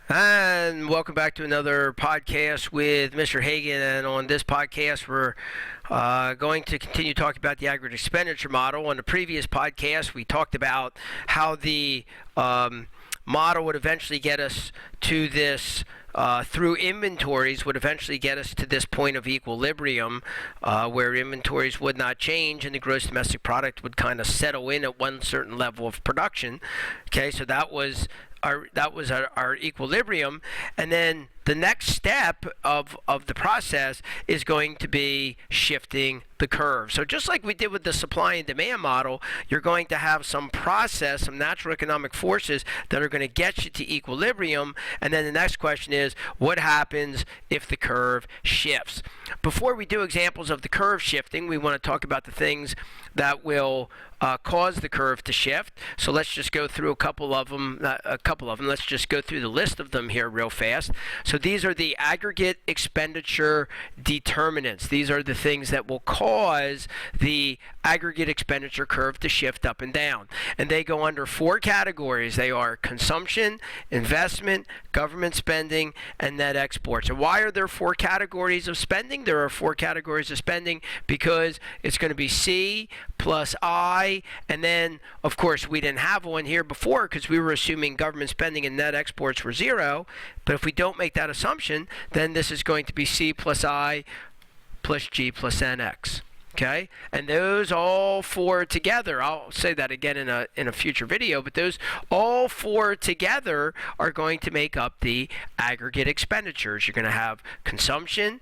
And welcome back to another podcast with Mr. Hagan. And on this podcast, we're going to continue talking about the aggregate expenditure model. On the previous podcast, we talked about how the model would eventually get us to this through inventories would eventually get us to this point of equilibrium where inventories would not change and the gross domestic product would kind of settle in at one certain level of production. Okay, so that was our equilibrium, and then the next step of the process is going to be shifting the curve. So just like we did with the supply and demand model, you're going to have some process, some natural economic forces that are going to get you to equilibrium, and then the next question is, what happens if the curve shifts? Before we do examples of the curve shifting, we want to talk about the things that will cause the curve to shift. So let's just go through a couple of them. Let's just go through the list of them here real fast. So these are the aggregate expenditure determinants. These are the things that will cause the aggregate expenditure curve to shift up and down. And they go under four categories. They are consumption, investment, government spending, and net exports. And why are there four categories of spending? There are four categories of spending because it's going to be C plus I, and then of course we didn't have one here before because we were assuming government spending and net exports were zero. But if we don't make that assumption, then this is going to be C plus I plus G plus NX. Okay, and those all four together, I'll say that again in a future video, but those all four together are going to make up the aggregate expenditures. You're going to have consumption,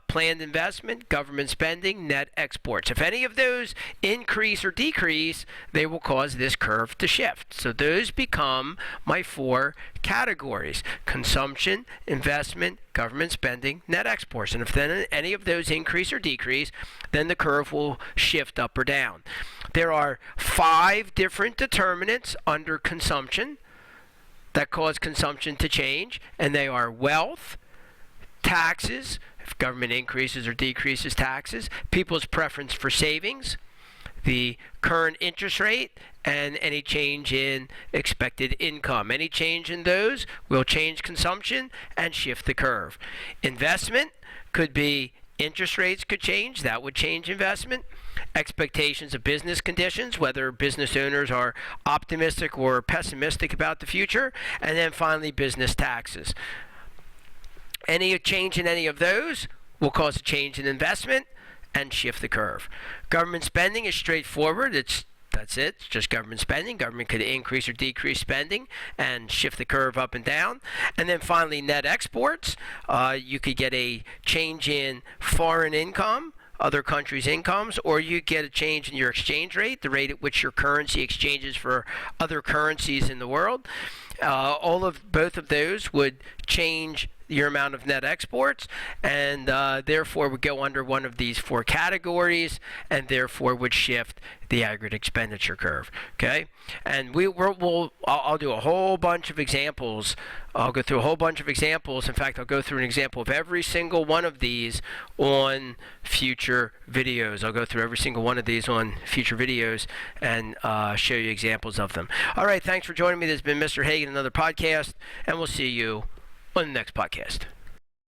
planned investment, government spending, net exports. If any of those increase or decrease, they will cause this curve to shift. So those become my four categories: consumption, investment, government spending, net exports. And if then any of those increase or decrease, then the curve will shift up or down. There are 5 different determinants under consumption that cause consumption to change, and they are wealth, taxes, if government increases or decreases taxes, people's preference for savings, the current interest rate, and any change in expected income. Any change in those will change consumption and shift the curve. Investment could be interest rates could change. That would change investment. Expectations of business conditions, whether business owners are optimistic or pessimistic about the future. And then finally, business taxes. Any change in any of those will cause a change in investment and shift the curve. Government spending is straightforward. That's it. It's just government spending. Government could increase or decrease spending and shift the curve up and down. And then finally, net exports. You could get a change in foreign income, other countries' incomes, or you get a change in your exchange rate, the rate at which your currency exchanges for other currencies in the world. Both of those would change your amount of net exports, and therefore would go under one of these four categories, and therefore would shift the aggregate expenditure curve. Okay, and I'll do a whole bunch of examples. I'll go through a whole bunch of examples. In fact, I'll go through an example of every single one of these on future videos. I'll go through every single one of these on future videos and show you examples of them. All right, thanks for joining me. This has been Mr. Hagan, another podcast, and we'll see you on the next podcast.